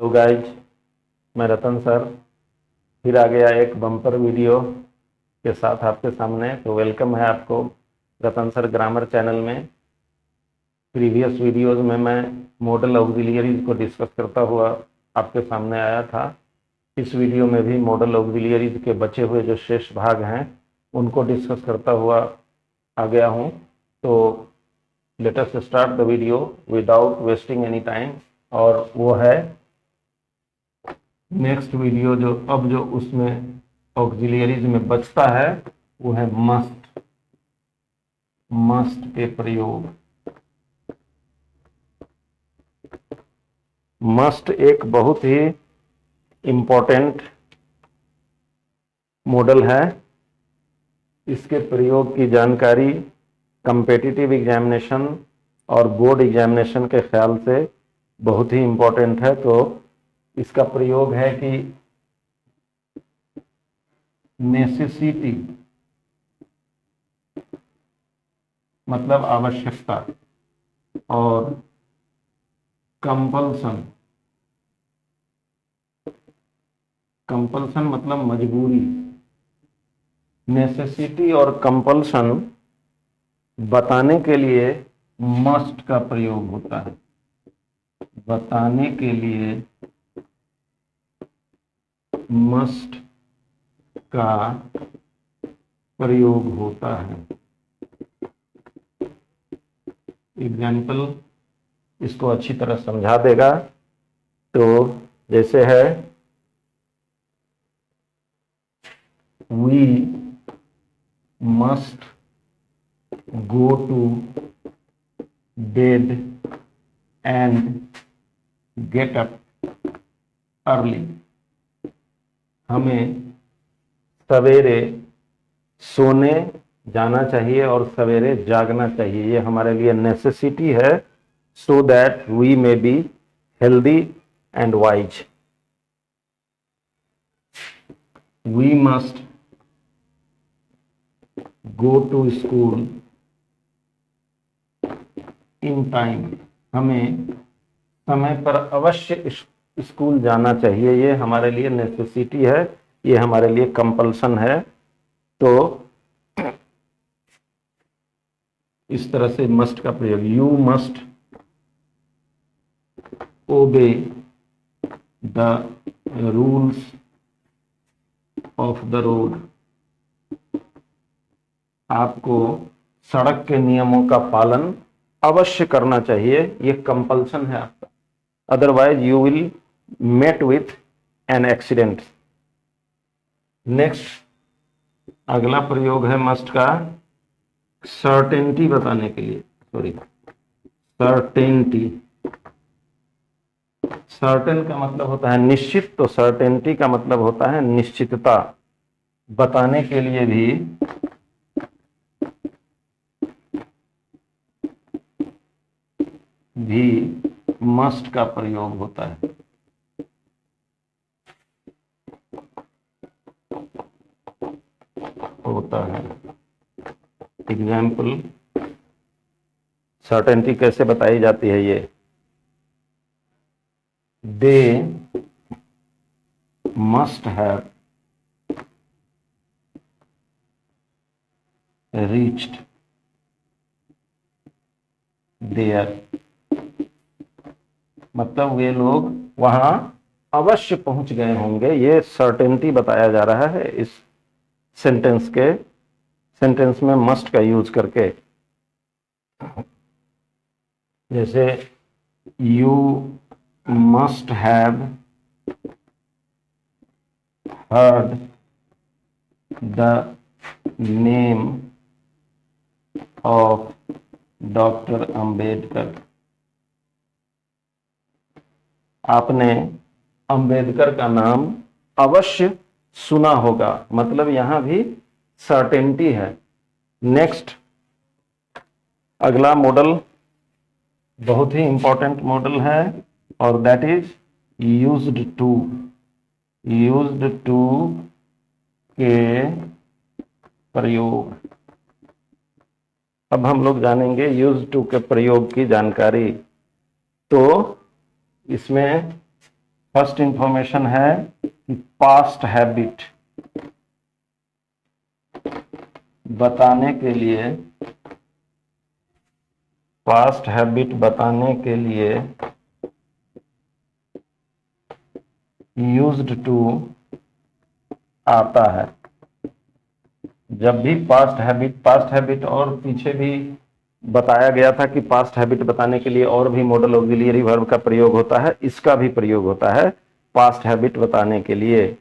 तो गाइज, मैं रतन सर फिर आ गया एक बम्पर वीडियो के साथ आपके सामने। तो वेलकम है आपको रतन सर ग्रामर चैनल में। प्रीवियस वीडियोस में मैं मॉडल ऑक्सिलियरीज को डिस्कस करता हुआ आपके सामने आया था। इस वीडियो में भी मॉडल ऑक्सिलियरीज के बचे हुए जो शेष भाग हैं उनको डिस्कस करता हुआ आ गया हूँ। तो let us start the video without wasting any time. और वो है नेक्स्ट वीडियो जो उसमें ऑक्सिलियरीज में बचता है वो है मस्ट। मस्ट के प्रयोग। मस्ट एक बहुत ही इंपॉर्टेंट मॉडल है। इसके प्रयोग की जानकारी कॉम्पिटिटिव एग्जामिनेशन और बोर्ड एग्जामिनेशन के ख्याल से बहुत ही इंपॉर्टेंट है। तो इसका प्रयोग है कि नेसेसिटी मतलब आवश्यकता और कंपल्सन। कंपल्सन मतलब मजबूरी। नेसेसिटी और कंपल्सन बताने के लिए मस्ट का प्रयोग होता है। बताने के लिए मस्ट का प्रयोग होता है। एग्जाम्पल इसको अच्छी तरह समझा देगा। तो जैसे है we must go to bed and get up early. हमें सवेरे सोने जाना चाहिए और सवेरे जागना चाहिए। ये हमारे लिए नेसेसिटी है so that we may be healthy and wise. We must go to school in time. हमें समय पर अवश्य स्कूल जाना चाहिए। ये हमारे लिए नेसेसिटी है, ये हमारे लिए कंपल्सन है। तो इस तरह से मस्ट का प्रयोग, you must obey the rules of the road. आपको सड़क के नियमों का पालन अवश्य करना चाहिए, ये कंपल्सन है आपका। Otherwise you will met with an accident. Next अगला प्रयोग है मस्ट का सर्टेनिटी बताने के लिए। सर्टेनिटी। सर्टेन का मतलब होता है निश्चित, तो सर्टेनिटी का मतलब होता है निश्चितता। बताने के लिए भी मस्ट का प्रयोग होता है। एग्जाम्पल सर्टेनिटी कैसे बताई जाती है ये, they must have reached there. मतलब वे लोग वहां अवश्य पहुंच गए होंगे। ये सर्टेनिटी बताया जा रहा है इस सेंटेंस में मस्ट का यूज करके। जैसे you must have heard the name of doctor Ambedkar. आपने अंबेडकर का नाम अवश्य सुना होगा, मतलब यहां भी सर्टेनिटी है। नेक्स्ट अगला मॉडल बहुत ही इंपॉर्टेंट मॉडल है और that is used to. Used to के प्रयोग। अब हम लोग जानेंगे यूज्ड टू के प्रयोग की जानकारी। तो इसमें फर्स्ट इंफॉर्मेशन है कि पास्ट हैबिट बताने के लिए, पास्ट हैबिट बताने के लिए यूज्ड टू आता है। जब भी पास्ट हैबिट और पीछे भी बताया गया था कि पास्ट हैबिट बताने के लिए और भी मॉडल ऑक्सिलियरी वर्ब का प्रयोग होता है, इसका भी प्रयोग होता है पास्ट हैबिट बताने के लिए।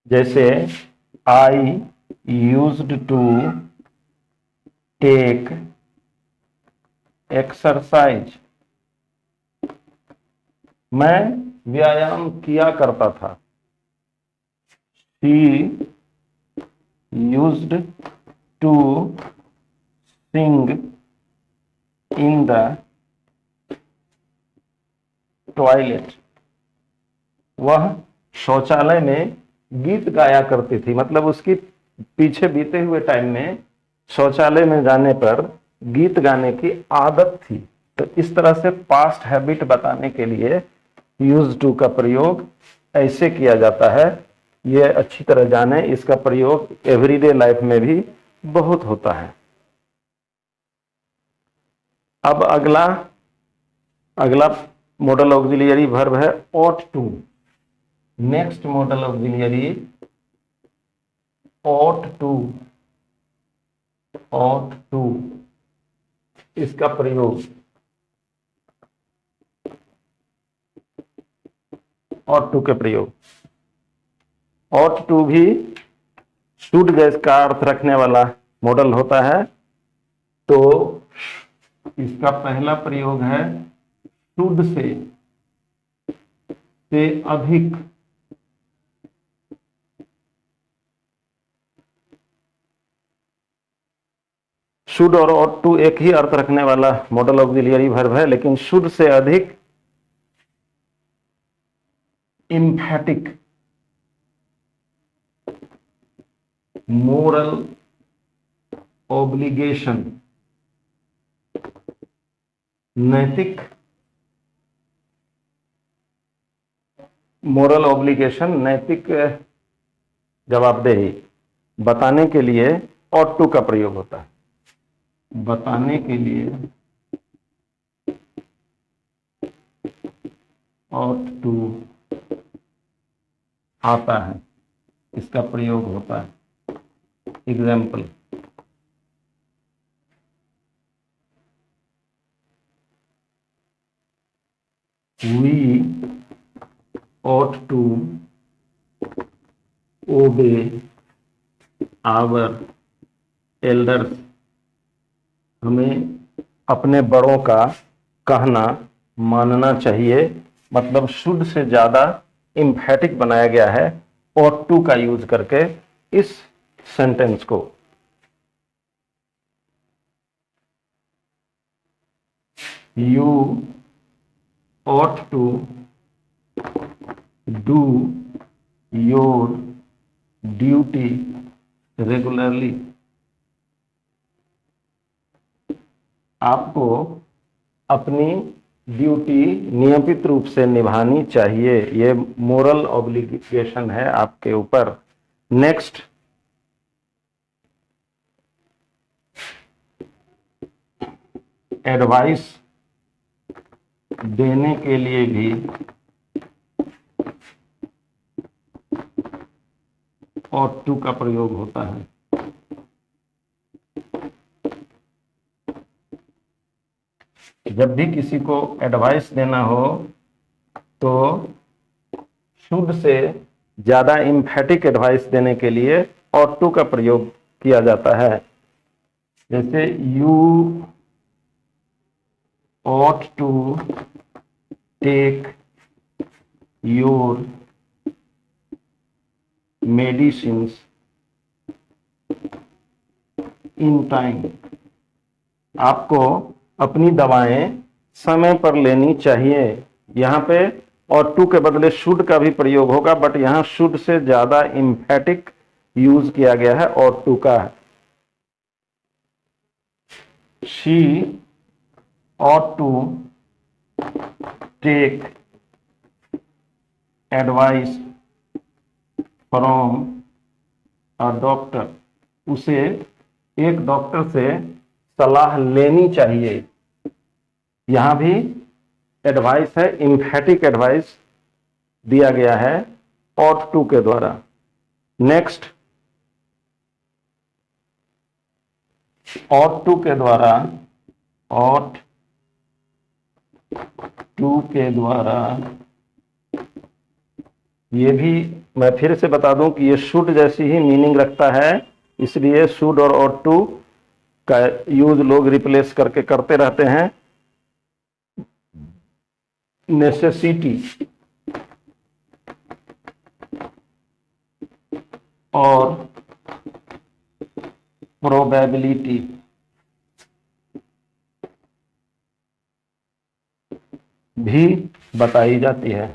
जैसे I used to take exercise, मैं व्यायाम किया करता था। She used to sing in the toilet, वह शौचालय में गीत गाया करती थी। मतलब उसकी पीछे बीते हुए टाइम में शौचालय में जाने पर गीत गाने की आदत थी। तो इस तरह से पास्ट हैबिट बताने के लिए यूज टू का प्रयोग ऐसे किया जाता है। ये अच्छी तरह जाने, इसका प्रयोग एवरीडे लाइफ में भी बहुत होता है। अब अगला मॉडल ऑक्सिलियरी वर्ब है ought to। Next model auxiliary ought to, इसका प्रयोग ought to के प्रयोग, ought to भी should जैसा अर्थ रखने वाला मॉडल होता है। तो इसका पहला प्रयोग है शुड से अधिक, शुड और ought to एक ही अर्थ रखने वाला मॉडल ऑक्सिलियरी वर्ब है, लेकिन शुड से अधिक एम्फैटिक, मोरल ऑब्लिगेशन, नैतिक, मोरल ऑब्लिगेशन नैतिक जवाबदेही बताने के लिए ought to का प्रयोग होता है। बताने के लिए ought to आता है, इसका प्रयोग होता है। Example, we ought to obey our elders, हमें अपने बड़ों का कहना मानना चाहिए। मतलब शुड से ज्यादा एम्फैटिक बनाया गया है ought to का यूज करके इस सेंटेंस को। You ought to do your duty regularly, आपको अपनी ड्यूटी नियमित रूप से निभानी चाहिए। ये मोरल ऑब्लिगेशन है आपके ऊपर। नेक्स्ट, एडवाइस देने के लिए भी ought to का प्रयोग होता है। जब भी किसी को एडवाइस देना हो तो शुड से ज्यादा एम्फैटिक एडवाइस देने के लिए ought to का प्रयोग किया जाता है। जैसे you ought to take your medicines in time, आपको अपनी दवाएं समय पर लेनी चाहिए। यहाँ पे ought to के बदले शुड का भी प्रयोग होगा, बट यहाँ शुड से ज्यादा एम्फैटिक यूज किया गया है ought to का। She ought to take advice from a doctor, उसे एक डॉक्टर से सलाह लेनी चाहिए। यहां भी एडवाइस है, इम्फेटिक एडवाइस दिया गया है ought to के द्वारा। नेक्स्ट, ought to के द्वारा, ought to के द्वारा, ये भी मैं फिर से बता दूं कि ये should जैसी ही मीनिंग रखता है, इसलिए should और ought to का यूज लोग रिप्लेस करके करते रहते हैं। नेसेसिटी और प्रोबेबिलिटी भी बताई जाती है।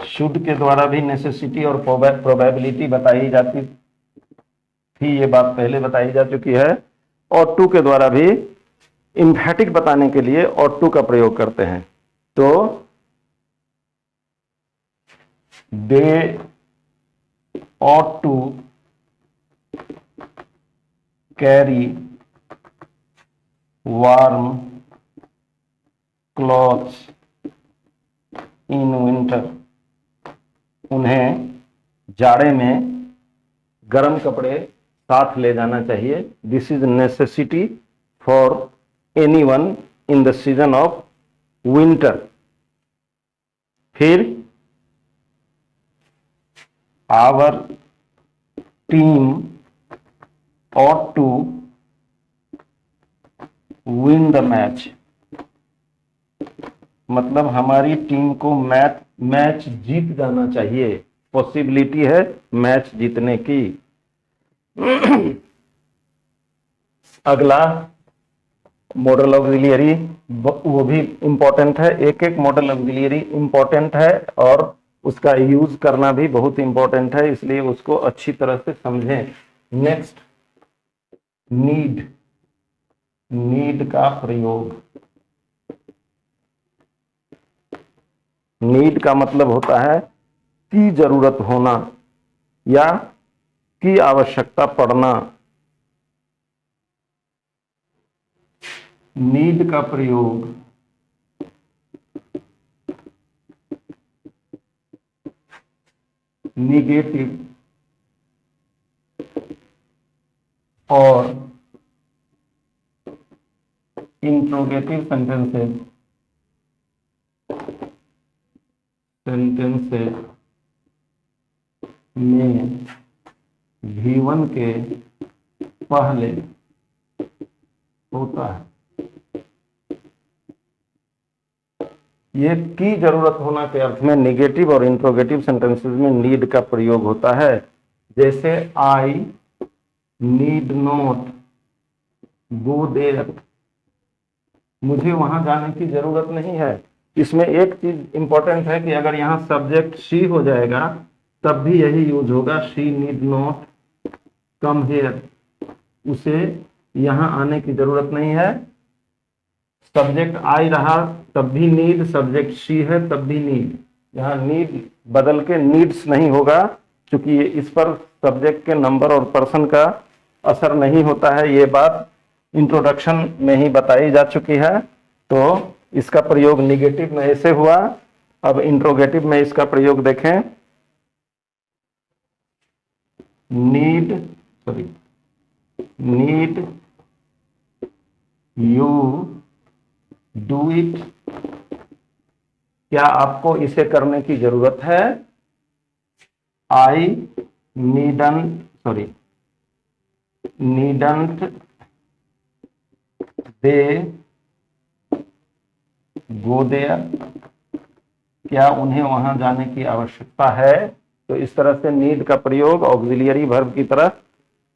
शुड के द्वारा भी नेसेसिटी और प्रोबेबिलिटी बताई जाती थी, ये बात पहले बताई जा चुकी है। और टू के द्वारा भी इम्फेटिक बताने के लिए और टू का प्रयोग करते हैं। तो दे ought to carry warm clothes in winter, उन्हें जाड़े में गर्म कपड़े साथ ले जाना चाहिए। This is necessity for anyone in the season of winter. फिर our team ought to win the match, मतलब हमारी टीम को मैच जीत जाना चाहिए, पॉसिबिलिटी है मैच जीतने की। अगला मॉडल ऑक्सिलियरी, वो भी इंपॉर्टेंट है। एक एक मॉडल ऑक्सिलियरी इंपॉर्टेंट है और उसका यूज करना भी बहुत इंपॉर्टेंट है, इसलिए उसको अच्छी तरह से समझें। नेक्स्ट, नीड, नीड का प्रयोग। नीड का मतलब होता है की जरूरत होना या की आवश्यकता पड़ना। नीड का प्रयोग निगेटिव और इंट्रोगेटिव सेंटेंसेस में V1 के पहले होता है। ये की जरूरत होना के अर्थ में निगेटिव और इंट्रोगेटिव सेंटेंसेस में नीड का प्रयोग होता है। जैसे I need not go there, मुझे वहां जाने की जरूरत नहीं है। इसमें एक चीज इंपॉर्टेंट है कि अगर यहाँ सब्जेक्ट शी हो जाएगा तब भी यही यूज होगा, she need not come here, उसे यहाँ आने की जरूरत नहीं है। सब्जेक्ट आई रहा तब भी नीड, सब्जेक्ट शी है तब भी नीड। यहाँ नीड बदल के नीड्स नहीं होगा, क्योंकि इस पर सब्जेक्ट के नंबर और पर्सन का असर नहीं होता है। ये बात इंट्रोडक्शन में ही बताई जा चुकी है। तो इसका प्रयोग निगेटिव में ऐसे हुआ। अब इंट्रोगेटिव में इसका प्रयोग देखें। नीड यू डू इट, क्या आपको इसे करने की जरूरत है। आई नीडंट दे गो देयर, क्या उन्हें वहां जाने की आवश्यकता है। तो इस तरह से नीड का प्रयोग ऑक्सिलियरी वर्ब की तरह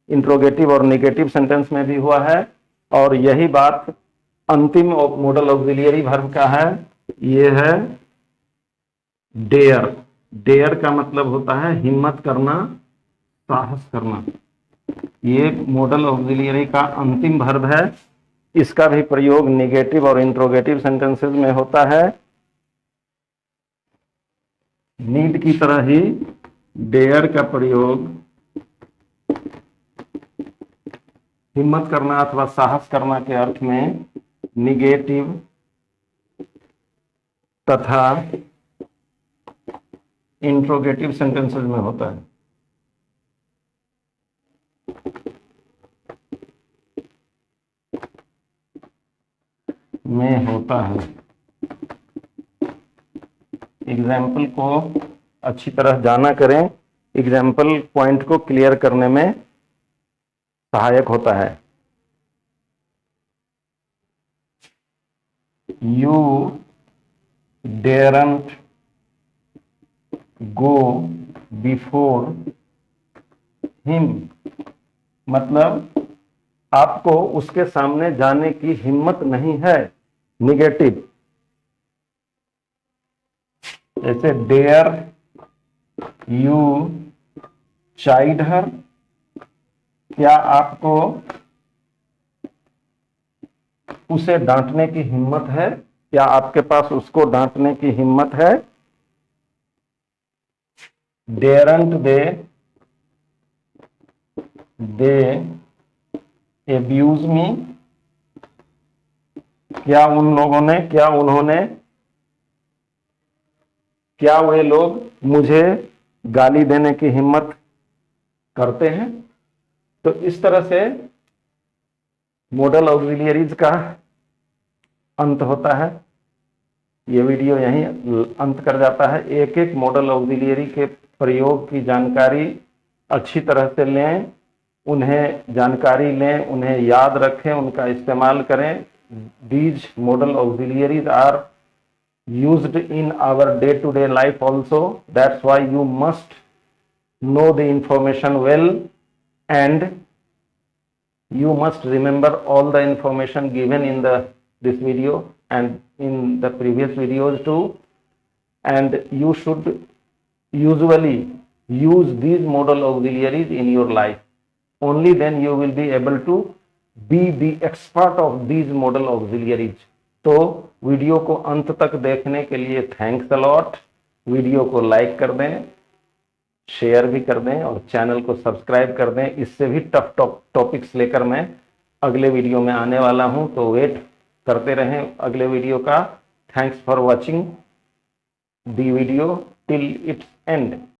इंट्रोगेटिव और नेगेटिव सेंटेंस में भी हुआ है। और यही बात अंतिम मॉडल ऑक्सिलियरी वर्ब का है, ये है डेयर। डेयर का मतलब होता है हिम्मत करना, साहस करना। ये मॉडल ऑक्सिलियरी का अंतिम वर्ब है। इसका भी प्रयोग निगेटिव और इंट्रोगेटिव सेंटेंसेस में होता है। नीड की तरह ही डेयर का प्रयोग हिम्मत करना अथवा साहस करना के अर्थ में निगेटिव तथा इंट्रोगेटिव सेंटेंसेस में होता है। में होता है। एग्जाम्पल को अच्छी तरह जाना करें, एग्जाम्पल पॉइंट को क्लियर करने में सहायक होता है। यू डेरंट गो बिफोर हिम, मतलब आपको उसके सामने जाने की हिम्मत नहीं है। निगेटिव, जैसे डेयर यू चाइड हर, क्या आपको उसे डांटने की हिम्मत है? क्या आपके पास उसको डांटने की हिम्मत है? डेरंट दे एब्यूज मी, क्या वे लोग मुझे गाली देने की हिम्मत करते हैं? तो इस तरह से मॉडल ऑक्सिलियरीज का अंत होता है। ये वीडियो यहीं अंत कर जाता है। एक एक मॉडल ऑक्सिलियरी के प्रयोग की जानकारी अच्छी तरह से लें, उन्हें जानकारी लें, उन्हें याद रखें, उनका इस्तेमाल करें। These model auxiliaries are used in our day-to-day life also. That's why you must know the information well, and you must remember all the information given in this video and in the previous videos too. And you should usually use these model auxiliaries in your life. Only then you will be able to be the expert of these model auxiliaries. तो video को अंत तक देखने के लिए thanks a lot. Video को like कर दें, शेयर भी कर दें और चैनल को सब्सक्राइब कर दें। इससे भी टफ टॉपिक्स लेकर मैं अगले वीडियो में आने वाला हूं, तो वेट करते रहें अगले वीडियो का। Thanks for watching the video till it's and.